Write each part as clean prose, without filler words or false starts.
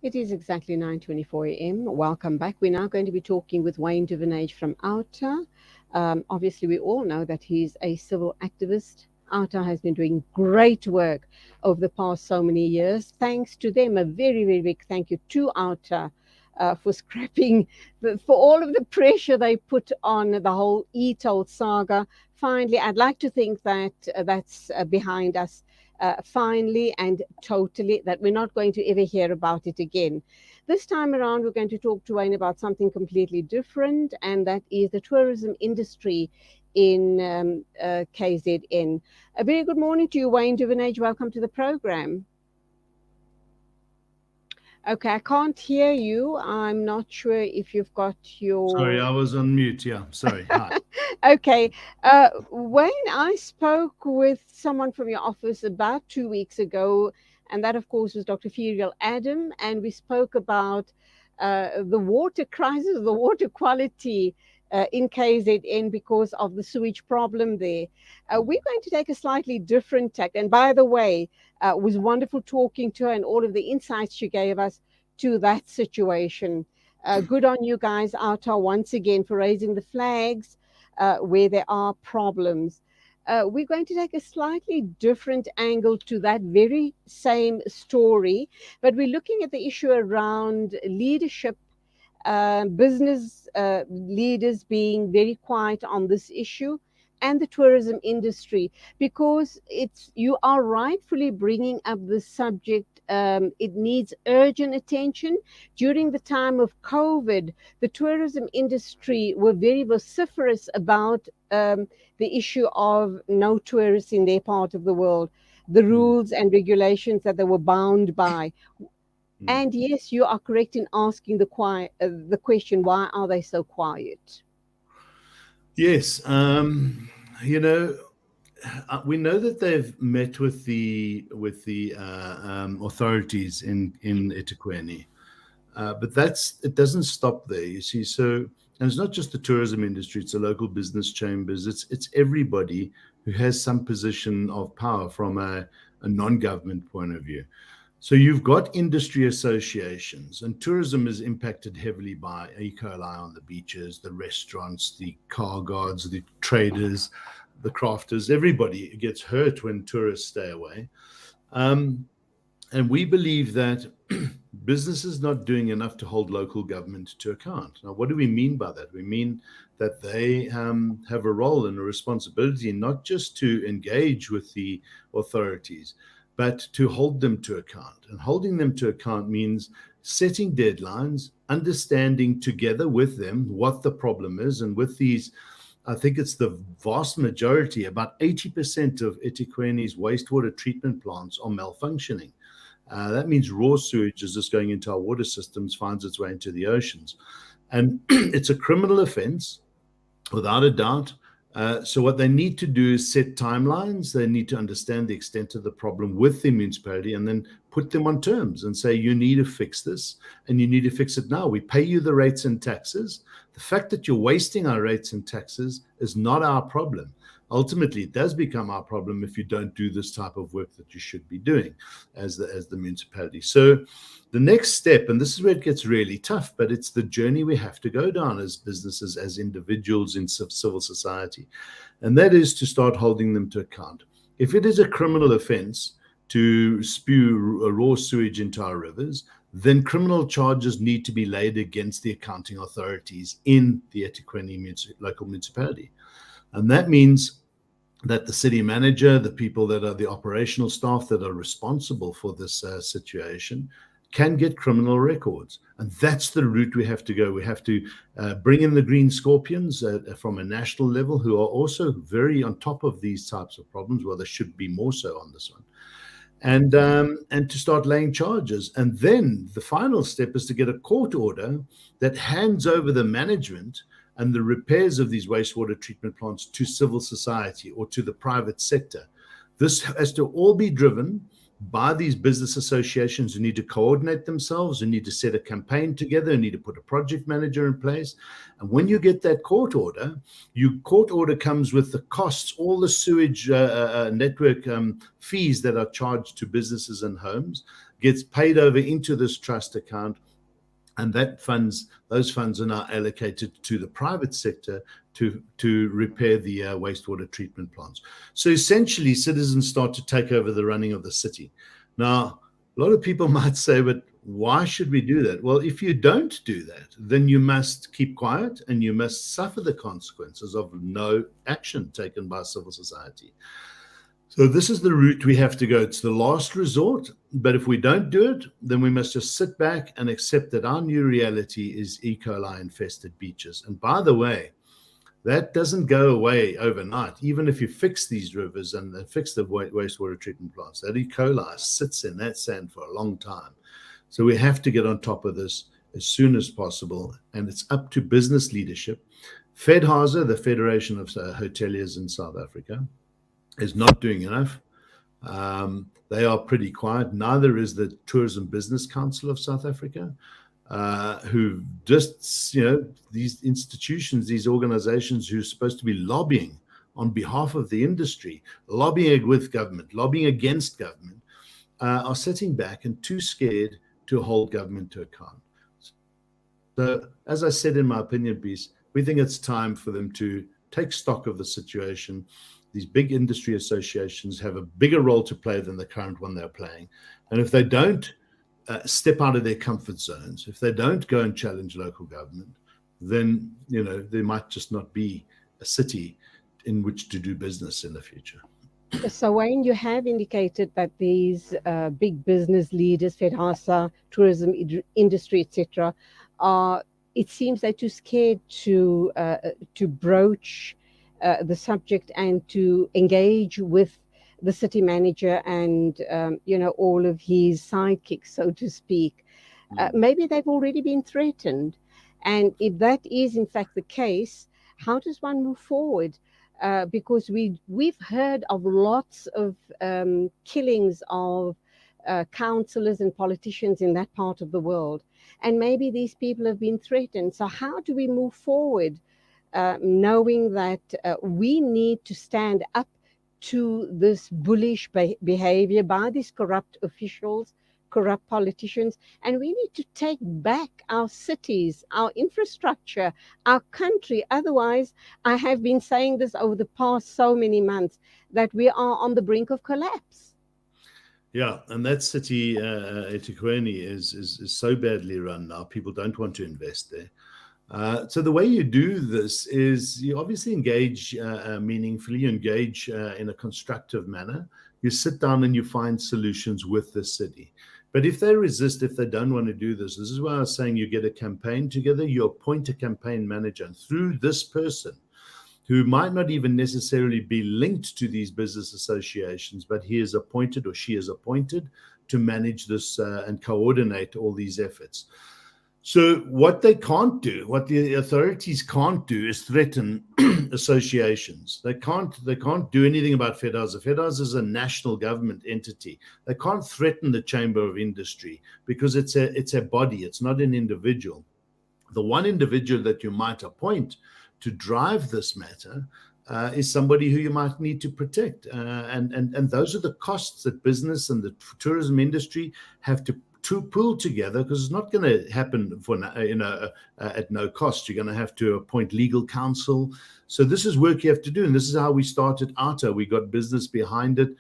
It is exactly 9:24 a.m. Welcome back. We're now going to be talking with Wayne Duvenage from OUTA. Obviously, we all know that he's a civil activist. OUTA has been doing great work over the past so many years. Thanks to them, a very, very big thank you to OUTA for scrapping, for all of the pressure they put on the whole e-toll saga. Finally, I'd like to think that that's behind us finally and totally, that we're not going to ever hear about it again. This time around, we're going to talk to Wayne about something completely different, and that is the tourism industry in KZN. A very good morning to you, Wayne Duvenage. Welcome to the program. Okay, I can't hear you. I'm not sure if you've got Sorry, your I was on mute. Yeah, sorry. Hi. Okay. Wayne, I spoke with someone from your office about 2 weeks ago, and that, of course, was Dr. Ferial Adam, and we spoke about the water crisis, the water quality in KZN because of the sewage problem there. We're going to take a slightly different tack. And by the way, it was wonderful talking to her and all of the insights she gave us to that situation. Good on you guys out there once again for raising the flags where there are problems. We're going to take a slightly different angle to that very same story, but we're looking at the issue around leadership, business leaders being very quiet on this issue, and the tourism industry, because it's, you are rightfully bringing up this subject. It needs urgent attention. During the time of COVID, the tourism industry were very vociferous about the issue of no tourists in their part of the world, the Mm, rules and regulations that they were bound by. mm. And yes, you are correct in asking the question, why are they so quiet? Yes, you know, we know that they've met with the authorities in eThekwini, but it doesn't stop there. You see, so and it's not just the tourism industry; it's the local business chambers. It's everybody who has some position of power from a non-government point of view. So you've got industry associations, and tourism is impacted heavily by E. coli on the beaches, the restaurants, the car guards, the traders, the crafters. Everybody gets hurt when tourists stay away. Um, and we believe that business is not doing enough to hold local government to account. Now, what do we mean by that? We mean that they have a role and a responsibility not just to engage with the authorities, but to hold them to account. And holding them to account means setting deadlines, understanding together with them what the problem is. And with these, I think it's the vast majority, about 80% of eThekwini's wastewater treatment plants are malfunctioning. That means raw sewage is just going into our water systems, finds its way into the oceans. And it's a criminal offense, without a doubt. So, what they need to do is set timelines. They need to understand the extent of the problem with the municipality and then put them on terms and say, you need to fix this and you need to fix it now. We pay you the rates and taxes. The fact that you're wasting our rates and taxes is not our problem. Ultimately, it does become our problem if you don't do this type of work that you should be doing as the municipality. So the next step, and this is where it gets really tough, but it's the journey we have to go down as businesses, as individuals in civil society, and that is to start holding them to account. If it is a criminal offense to spew raw sewage into our rivers, then criminal charges need to be laid against the accounting authorities in the eThekwini local municipality. And that means that the city manager, the people that are the operational staff that are responsible for this situation, can get criminal records. And that's the route we have to go. We have to bring in the Green Scorpions from a national level, who are also very on top of these types of problems. Well, they should be more so on this one. And to start laying charges. And then the final step is to get a court order that hands over the management and the repairs of these wastewater treatment plants to civil society or to the private sector. This has to all be driven by these business associations who need to coordinate themselves, who need to set a campaign together, who need to put a project manager in place. And when you get that court order, your court order comes with the costs, all the sewage network fees that are charged to businesses and homes, gets paid over into this trust account. And those funds are now allocated to the private sector to repair the wastewater treatment plants. So essentially, citizens start to take over the running of the city. Now, a lot of people might say, but why should we do that? Well, if you don't do that, then you must keep quiet and you must suffer the consequences of no action taken by civil society. So this is the route we have to go. It's the last resort, but if we don't do it, then we must just sit back and accept that our new reality is E. coli infested beaches. And by the way, that doesn't go away overnight. Even if you fix these rivers and fix the wastewater treatment plants, that E. coli sits in that sand for a long time. So we have to get on top of this as soon as possible. And it's up to business leadership. FedHasa, the Federation of Hoteliers in South Africa, is not doing enough. They are pretty quiet. Neither is the Tourism Business Council of South Africa, who just, these institutions, these organizations who are supposed to be lobbying on behalf of the industry, lobbying with government, lobbying against government, are sitting back and too scared to hold government to account. So, as I said in my opinion piece, we think it's time for them to take stock of the situation. These big industry associations have a bigger role to play than the current one they're playing. And if they don't step out of their comfort zones, if they don't go and challenge local government, then, there might just not be a city in which to do business in the future. So, Wayne, you have indicated that these big business leaders, FedHasa, tourism industry, etc., it seems they're too scared to broach the subject and to engage with the city manager and all of his sidekicks, so to speak. Maybe they've already been threatened, and if that is in fact the case, how does one move forward? Because we've heard of lots of killings of councillors and politicians in that part of the world, and maybe these people have been threatened. So how do we move forward? Knowing that we need to stand up to this bullish behavior by these corrupt officials, corrupt politicians, and we need to take back our cities, our infrastructure, our country. Otherwise, I have been saying this over the past so many months, that we are on the brink of collapse. Yeah, and that city, eThekwini, is so badly run now, people don't want to invest there. So the way you do this is you obviously engage meaningfully, you engage in a constructive manner. You sit down and you find solutions with the city. But if they resist, if they don't want to do this is why I was saying you get a campaign together, you appoint a campaign manager, and through this person, who might not even necessarily be linked to these business associations, but he is appointed or she is appointed to manage this and coordinate all these efforts. So what they can't do, what the authorities can't do, is threaten associations. They can't do anything about FedHasa. FedHasa is a national government entity. They can't threaten the Chamber of Industry because it's a body. It's not an individual. The one individual that you might appoint to drive this matter is somebody who you might need to protect, and those are the costs that business and the tourism industry have to pull together, because it's not going to happen for at no cost. You're going to have to appoint legal counsel. So this is work you have to do, and this is how we started ATA. We got business behind it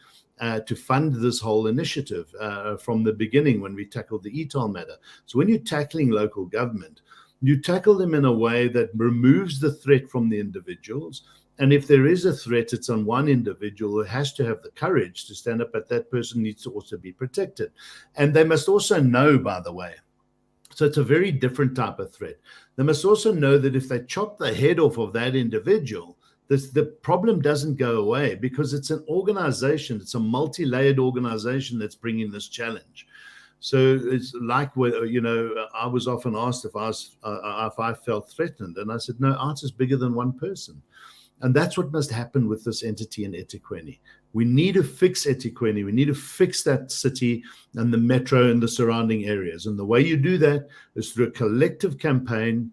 to fund this whole initiative from the beginning when we tackled the e-toll matter. So when you're tackling local government, you tackle them in a way that removes the threat from the individuals. And if there is a threat, it's on one individual who has to have the courage to stand up, but that person needs to also be protected. And they must also know, by the way, so it's a very different type of threat. They must also know that if they chop the head off of that individual, the problem doesn't go away, because it's an organization, it's a multi-layered organization that's bringing this challenge. So it's like, I was often asked if I felt threatened, and I said, no, ATA is bigger than one person. And that's what must happen with this entity in eThekwini. We need to fix eThekwini. We need to fix that city and the metro and the surrounding areas. And the way you do that is through a collective campaign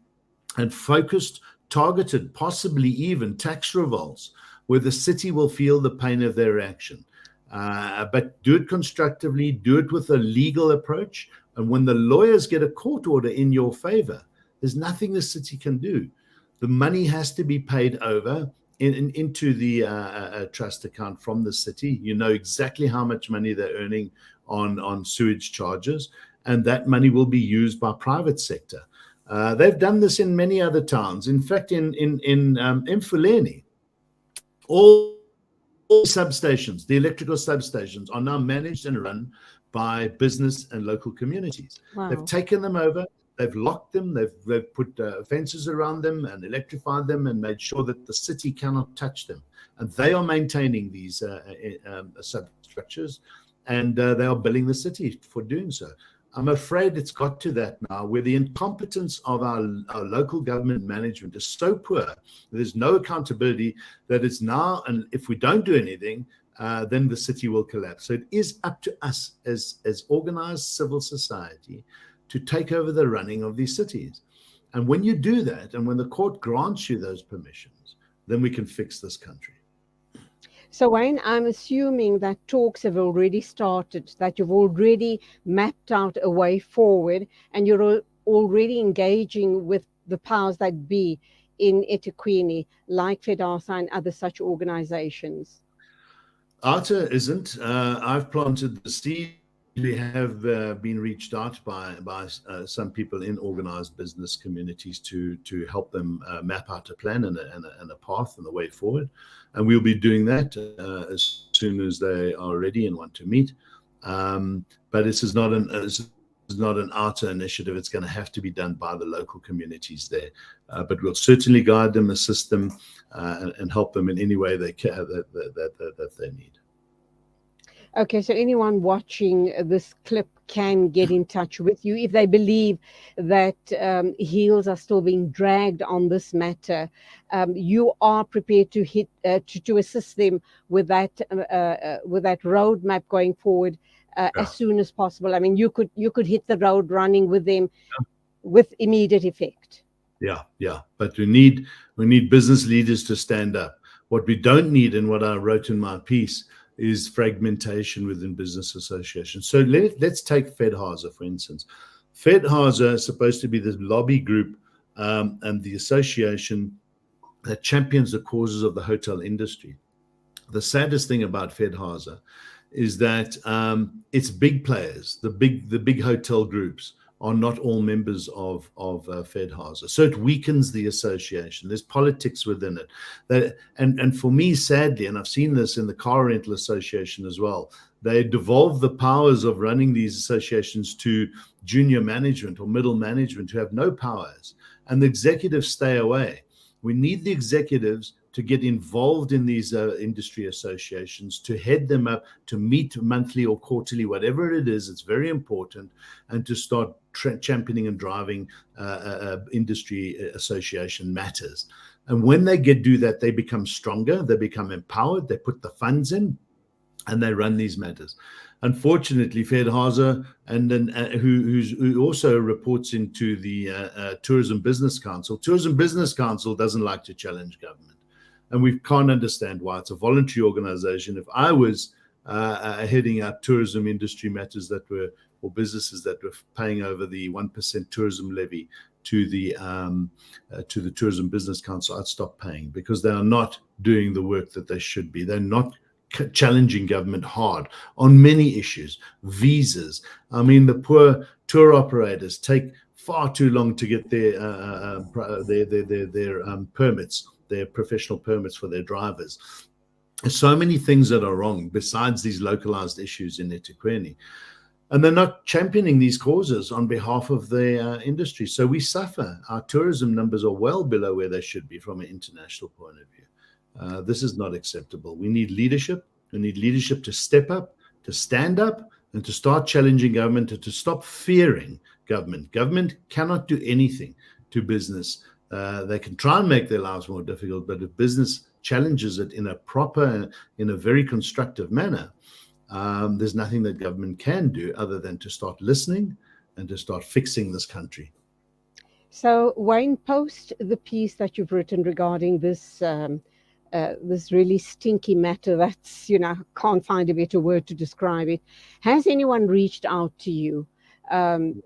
and focused, targeted, possibly even tax revolts, where the city will feel the pain of their action. But do it constructively, do it with a legal approach. And when the lawyers get a court order in your favor, there's nothing the city can do. The money has to be paid over into the trust account from the city. You know exactly how much money they're earning on sewage charges, and that money will be used by private sector. They've done this in many other towns. In fact, in Mfuleni, all substations, the electrical substations, are now managed and run by business and local communities. Wow. They've taken them over, they've locked them, they've put fences around them and electrified them and made sure that the city cannot touch them. And they are maintaining these substructures, and they are billing the city for doing so. I'm afraid it's got to that now, where the incompetence of our local government management is so poor, there's no accountability, that it's now, and if we don't do anything, then the city will collapse. So it is up to us as organized civil society to take over the running of these cities. And when you do that, and when the court grants you those permissions, then we can fix this country. So, Wayne, I'm assuming that talks have already started, that you've already mapped out a way forward, and you're already engaging with the powers that be in eThekwini, like FEDASA and other such organizations. ARTA isn't. I've planted the seed. We have been reached out by some people in organized business communities to help them map out a plan and a path and a way forward. And we'll be doing that as soon as they are ready and want to meet. But this is not an ARTA initiative. It's going to have to be done by the local communities there. But we'll certainly guide them, assist them, and help them in any way they can, that they need. Okay, so anyone watching this clip can get in touch with you if they believe that heels are still being dragged on this matter. You are prepared to to assist them with that roadmap going forward as soon as possible. I mean, you could hit the road running with them with immediate effect. Yeah. But we need business leaders to stand up. What we don't need, and what I wrote in my piece, is fragmentation within business associations. So let's take FEDHASA, for instance. FEDHASA is supposed to be the lobby group and the association that champions the causes of the hotel industry. The saddest thing about FEDHASA is that it's big players, the big hotel groups, are not all members of FEDHASA. So it weakens the association. There's politics within it. And for me, sadly, and I've seen this in the Car Rental Association as well, they devolve the powers of running these associations to junior management or middle management who have no powers, and the executives stay away. We need the executives to get involved in these industry associations, to head them up, to meet monthly or quarterly, whatever it is. It's very important, and to start championing and driving industry association matters. And when they do that, they become stronger, they become empowered, they put the funds in, and they run these matters. Unfortunately, FEDHASA, and then who also reports into the Tourism Business Council. Tourism Business Council doesn't like to challenge government, and we can't understand why. It's a voluntary organization. If I was heading up tourism industry matters or businesses that were paying over the 1% tourism levy to the Tourism Business Council, I'd stop paying, because they are not doing the work that they should be. They're not challenging government hard on many issues. Visas. I mean, the poor tour operators take far too long to get their permits, their professional permits for their drivers. There's so many things that are wrong besides these localized issues in eThekwini. And they're not championing these causes on behalf of the industry. So we suffer. Our tourism numbers are well below where they should be from an international point of view. This is not acceptable. We need leadership. We need leadership to step up, to stand up, and to start challenging government, and to stop fearing government. Government cannot do anything to business. They can try and make their lives more difficult, but if business challenges it in a proper, in a very constructive manner, there's nothing that government can do other than to start listening and to start fixing this country. So, Wayne, post the piece that you've written regarding this really stinky matter that's, can't find a better word to describe it. Has anyone reached out to you? Um,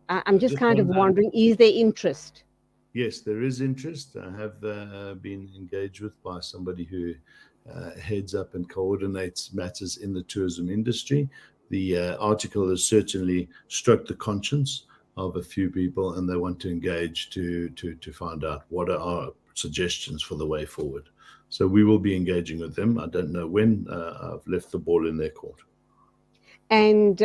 I'm just Just kind of one, wondering, is there interest? yes, there is interest. I have been engaged with by somebody who heads up and coordinates matters in the tourism industry. The article has certainly struck the conscience of a few people, and they want to engage to find out what are our suggestions for the way forward. So we will be engaging with them. I don't know when. I've left the ball in their court. And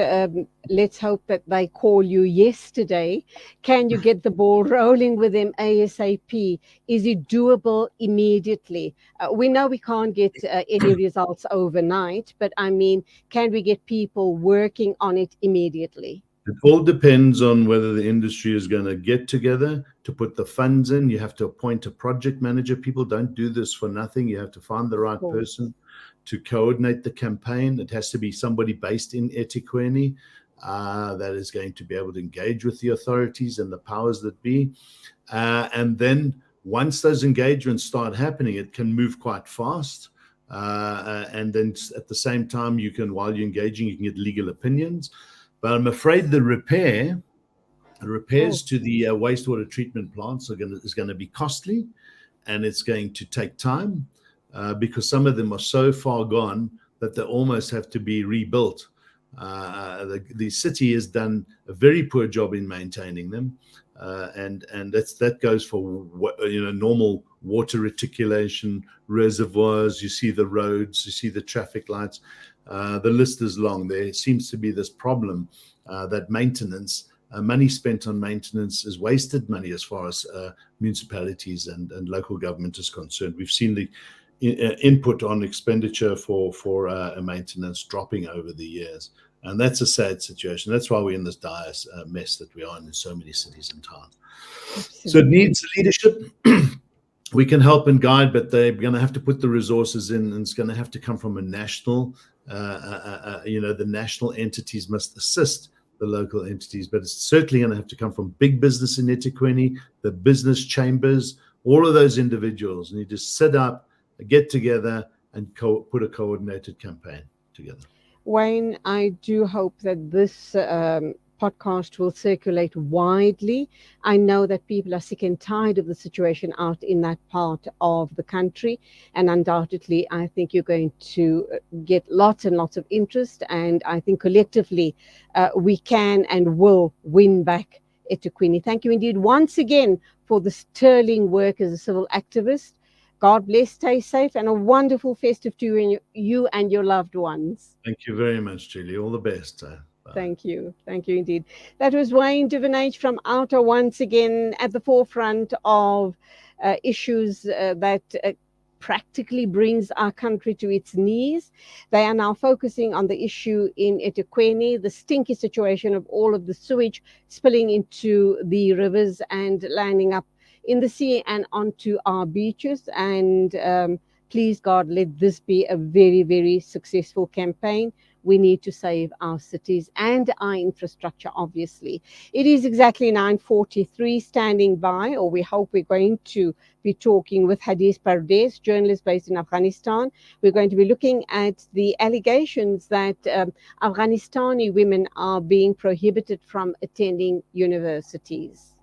let's hope that they call you yesterday. Can you get the ball rolling with them ASAP? Is it doable immediately? We know we can't get any results overnight, but I mean, can we get people working on it immediately? It all depends on whether the industry is going to get together to put the funds in. You have to appoint a project manager. People don't do this for nothing. You have to find the Of right course. person to coordinate the campaign. It has to be somebody based in eThekwini that is going to be able to engage with the authorities and the powers that be. And then once those engagements start happening, it can move quite fast. And then at the same time, while you're engaging, you can get legal opinions. But I'm afraid the repairs Oh, to the wastewater treatment plants is going to be costly, and it's going to take time because some of them are so far gone that they almost have to be rebuilt. The city has done a very poor job in maintaining them, and that goes for normal water reticulation, reservoirs. You see the roads, you see the traffic lights. The list is long. There seems to be this problem that maintenance, money spent on maintenance, is wasted money as far as municipalities and local government is concerned. We've seen the input on expenditure for maintenance dropping over the years. And that's a sad situation. That's why we're in this dire mess that we are in so many cities and towns. So it absolutely. needs leadership. We can help and guide, but they're going to have to put the resources in, and it's going to have to come from a national, the national entities must assist the local entities, but it's certainly going to have to come from big business in eThekwini, the business chambers. All of those individuals need to sit up, get together, and put a coordinated campaign together. Wayne, I do hope that this podcast will circulate widely. I know that people are sick and tired of the situation out in that part of the country. And undoubtedly, I think you're going to get lots and lots of interest. And I think collectively, we can and will win back eThekwini. Thank you indeed once again for the sterling work as a civil activist. God bless, stay safe, and a wonderful festive to you and your loved ones. Thank you very much, Julie. All the best. Bye. Thank you. Thank you indeed. That was Wayne Duvenage from Outer, once again at the forefront of issues that practically brings our country to its knees. They are now focusing on the issue in eThekwini, the stinky situation of all of the sewage spilling into the rivers and landing up in the sea and onto our beaches. And please, God, let this be a very, very successful campaign. We need to save our cities and our infrastructure, obviously. It is exactly 9:43, standing by, or we hope we're going to be talking with Hadith Pardes, journalist based in Afghanistan. We're going to be looking at the allegations that Afghanistani women are being prohibited from attending universities.